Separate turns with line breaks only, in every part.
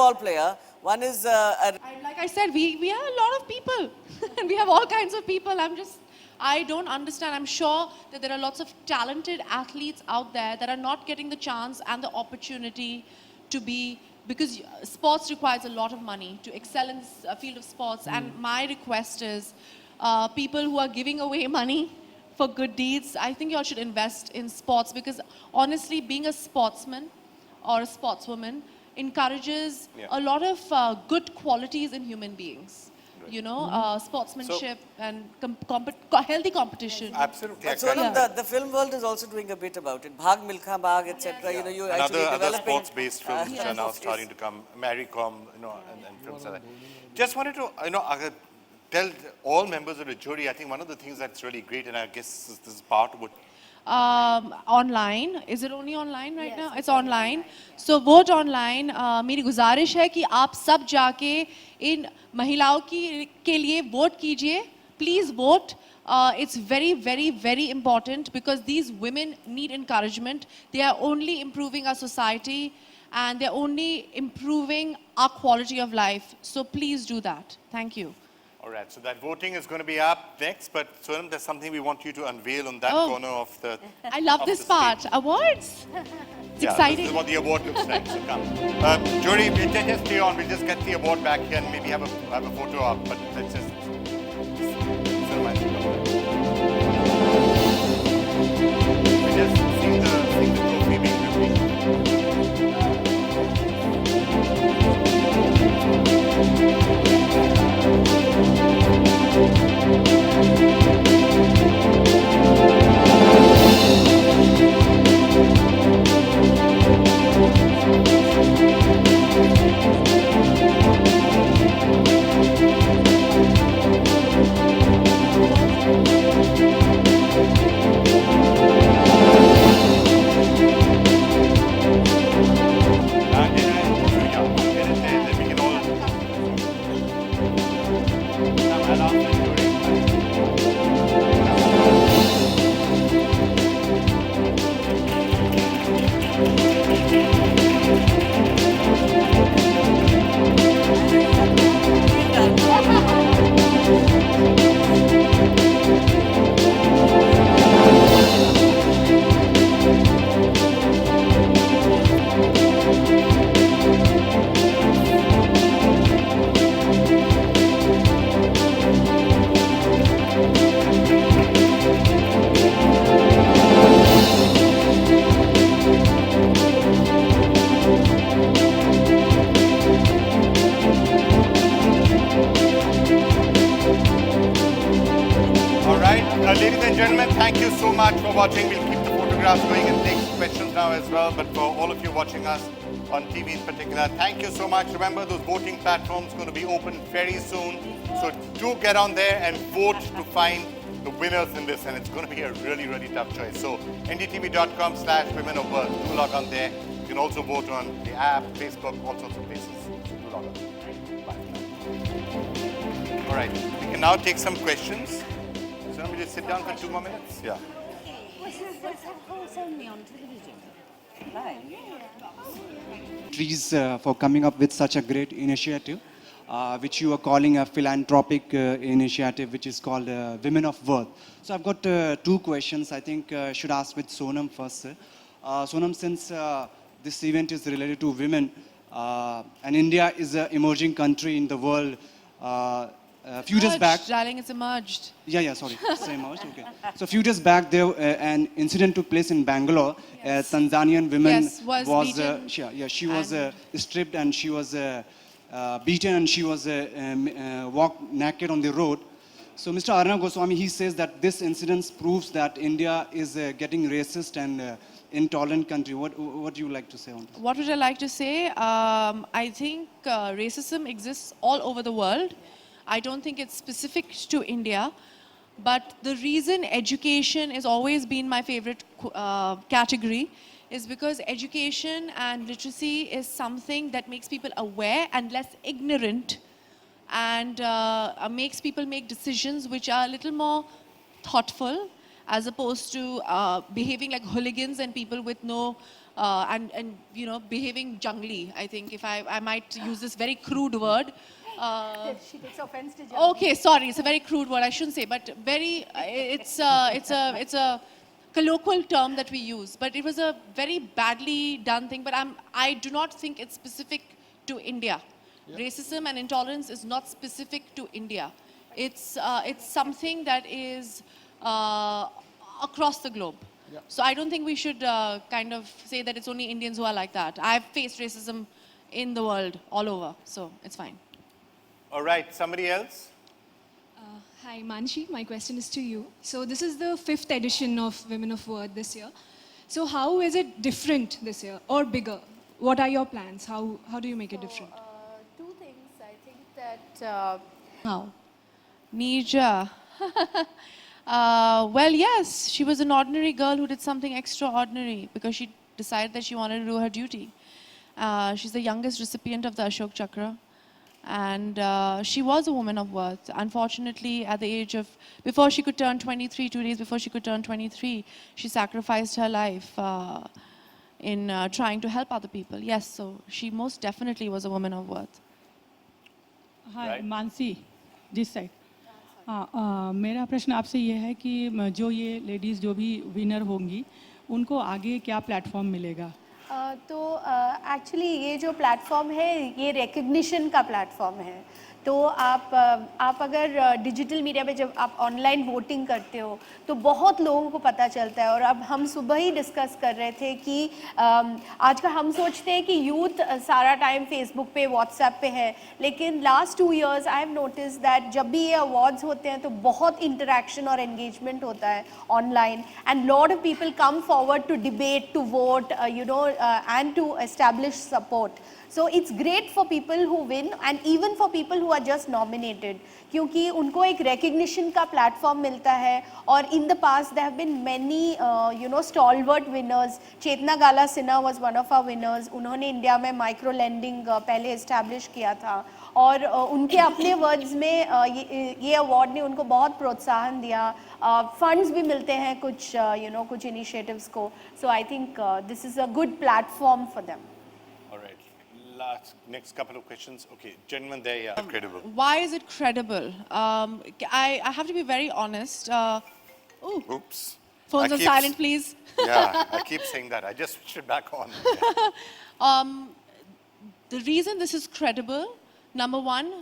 football player. One is
Like I said, we have a lot of people. And we have all kinds of people. I don't understand. I'm sure that there are lots of talented athletes out there that are not getting the chance and the opportunity to be, because sports requires a lot of money to excel in this field of sports. And my request is people who are giving away money for good deeds, I think you all should invest in sports, because honestly, being a sportsman or a sportswoman encourages a lot of good qualities in human beings. You know, sportsmanship and healthy competition.
Absolutely.
But Sonam, the film world is also doing a bit about it. Bhag Milkha Bhag, etc. You know, you actually
Other sports-based films which are now starting to come, Maricom, you know, and films like that. Just wanted to, you know, tell all members of the jury, I think one of the things that's really great, and I guess this is part of what...
Online. Is it only online right now? It's online. So vote online. मेरी गुजारिश है कि आप सब जाके इन महिलाओं के लिए वोट कीजिए. Please vote. It's very, very, very important, because these women need encouragement. They are only improving our society, and they're only improving our quality of life. So please do that. Thank you.
All right, so that voting is going to be up next, but Sonam, there's something we want you to unveil on that corner of the...
I love this part. Awards. It's exciting.
This is what the award looks like, so come. Jury, we'll just stay on, we'll just get the award back here and maybe have a photo up, but let's just... We just see the trophy being revealed. Ladies and gentlemen, thank you so much for watching. We'll keep the photographs going and take questions now as well. But for all of you watching us on TV in particular, thank you so much. Remember, those voting platforms are going to be open very soon. So do get on there and vote to find the winners in this. And it's going to be a really, really tough choice. So ndtv.com/women of worth. Do log on there. You can also vote on the app, Facebook, all sorts of places. Do log on. Bye. All right. We can now take some questions. So let me just sit down for 2 more minutes. Yeah.
For coming up with such a great initiative, which you are calling a philanthropic initiative, which is called Women of Worth. So I've got 2 questions. I think I should ask with Sonam first. Sonam, since this event is related to women, and India is an emerging country in the world, a few days back...
Darling, it's emerged.
Yeah, sorry. It's emerged, okay. So a few days back, there an incident took place in Bangalore. A Tanzanian woman was she was stripped and she was beaten and she was walked naked on the road. So Mr. Arnab Goswami, he says that this incident proves that India is getting racist and intolerant country. What do you like to say on this?
What would I like to say? I think racism exists all over the world. I don't think it's specific to India, but the reason education has always been my favorite category is because education and literacy is something that makes people aware and less ignorant, and makes people make decisions which are a little more thoughtful, as opposed to behaving like hooligans and people with no and you know, behaving jungly. I think if I might use this very crude word.
She takes offense to jungly.
Okay, sorry, it's a very crude word. I shouldn't say, but very. It's a colloquial term that we use. But it was a very badly done thing. But I do not think it's specific to India. Racism and intolerance is not specific to India. It's something that is across the globe. So I don't think we should kind of say that it's only Indians who are like that. I've faced racism in the world, all over, so it's fine.
All right, somebody else?
Hi, Manshi. My question is to you. So this is the 5th edition of Women of Worth this year. So how is it different this year or bigger? What are your plans? How do you make it different?
Two things. I think that
How? Nija. Well, yes, she was an ordinary girl who did something extraordinary because she decided that she wanted to do her duty. She's the youngest recipient of the Ashok Chakra. And she was a woman of worth. Unfortunately, at the age of, before she could turn 23, 2 days before she could turn 23, she sacrificed her life in trying to help other people. Yes, so she most definitely was a woman of worth.
Hi,
Right.
Mansi this side हाँ मेरा प्रश्न आपसे ये है कि जो ये ladies जो भी विनर होंगी उनको आगे क्या प्लेटफॉर्म मिलेगा
तो एक्चुअली ये जो प्लेटफॉर्म है ये रिकग्निशन का प्लेटफॉर्म है तो आप अगर डिजिटल मीडिया पे जब आप ऑनलाइन वोटिंग करते हो तो बहुत लोगों को पता चलता है और अब हम सुबह ही डिस्कस कर रहे थे कि आजकल हम सोचते हैं कि यूथ सारा टाइम फेसबुक पे व्हाट्सएप पे है लेकिन last 2 years I have notice that जब भी ये अवार्ड्स होते हैं तो बहुत इंटरेक्शन और एंगेजमेंट होता है online and lot of people come forward to debate to vote you know and to establish support. So it's great for people who win and even for people who are just nominated क्योंकि उनको एक recognition का platform मिलता है और in the past there have been many you know stalwart winners. Chetna Gala Sinha was one of our winners. उन्होंने India में micro lending पहले establish किया था और उनके अपने words में ये award ने उनको बहुत प्रोत्साहन दिया. Funds भी मिलते हैं कुछ you know कुछ initiatives को. So I think this is a good platform for them.
All right. Next couple of questions. Okay, gentlemen there, yeah. Credible.
Why is it credible? I have to be very honest.
Oops.
Phones
I
on
keep
silent, please.
Yeah, I keep saying that. I just switched it back on.
The reason this is credible, number one,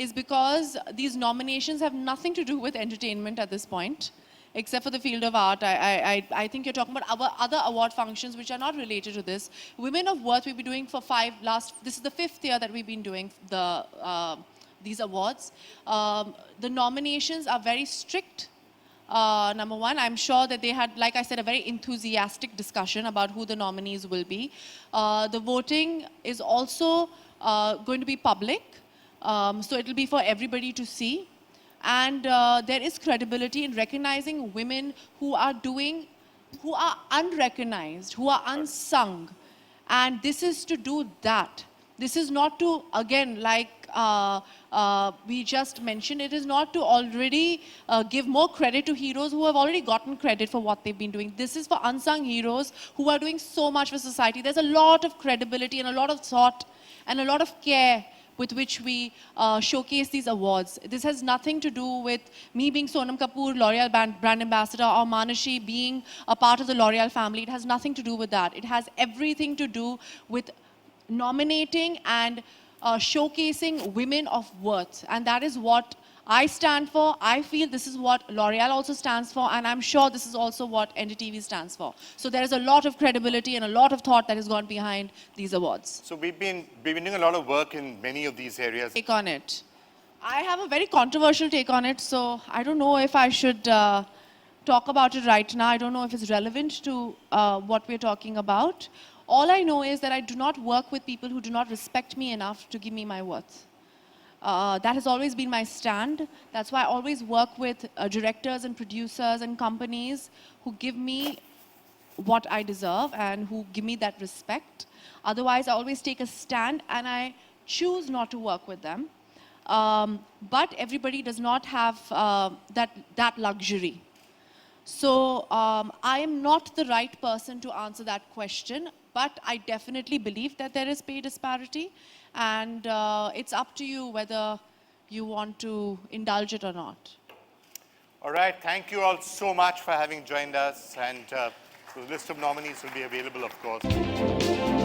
is because these nominations have nothing to do with entertainment at this point, except for the field of art. I think you're talking about our other award functions which are not related to this. Women of Worth we've been doing for this is the 5th year that we've been doing these awards. The nominations are very strict. Number one, I'm sure that they had, like I said, a very enthusiastic discussion about who the nominees will be. The voting is also going to be public, so it'll be for everybody to see. And there is credibility in recognizing women who are unrecognized, who are unsung. And this is to do that. This is not to, again, like we just mentioned, it is not to already give more credit to heroes who have already gotten credit for what they've been doing. This is for unsung heroes who are doing so much for society. There's a lot of credibility and a lot of thought and a lot of care with which we showcase these awards. This has nothing to do with me being Sonam Kapoor, L'Oreal brand ambassador, or Manashi being a part of the L'Oreal family. It has nothing to do with that. It has everything to do with nominating and showcasing women of worth. And that is what I stand for. I feel this is what L'Oreal also stands for, and I'm sure this is also what NDTV stands for. So there is a lot of credibility and a lot of thought that has gone behind these awards.
So we've been doing a lot of work in many of these areas.
Take on it. I have a very controversial take on it, so I don't know if I should talk about it right now. I don't know if it's relevant to what we're talking about. All I know is that I do not work with people who do not respect me enough to give me my worth. That has always been my stand. That's why I always work with directors and producers and companies who give me what I deserve and who give me that respect. Otherwise, I always take a stand and I choose not to work with them. But everybody does not have that luxury. So I am not the right person to answer that question. But I definitely believe that there is pay disparity, and it's up to you whether you want to indulge it or not.
All right, thank you all so much for having joined us, and the list of nominees will be available, of course.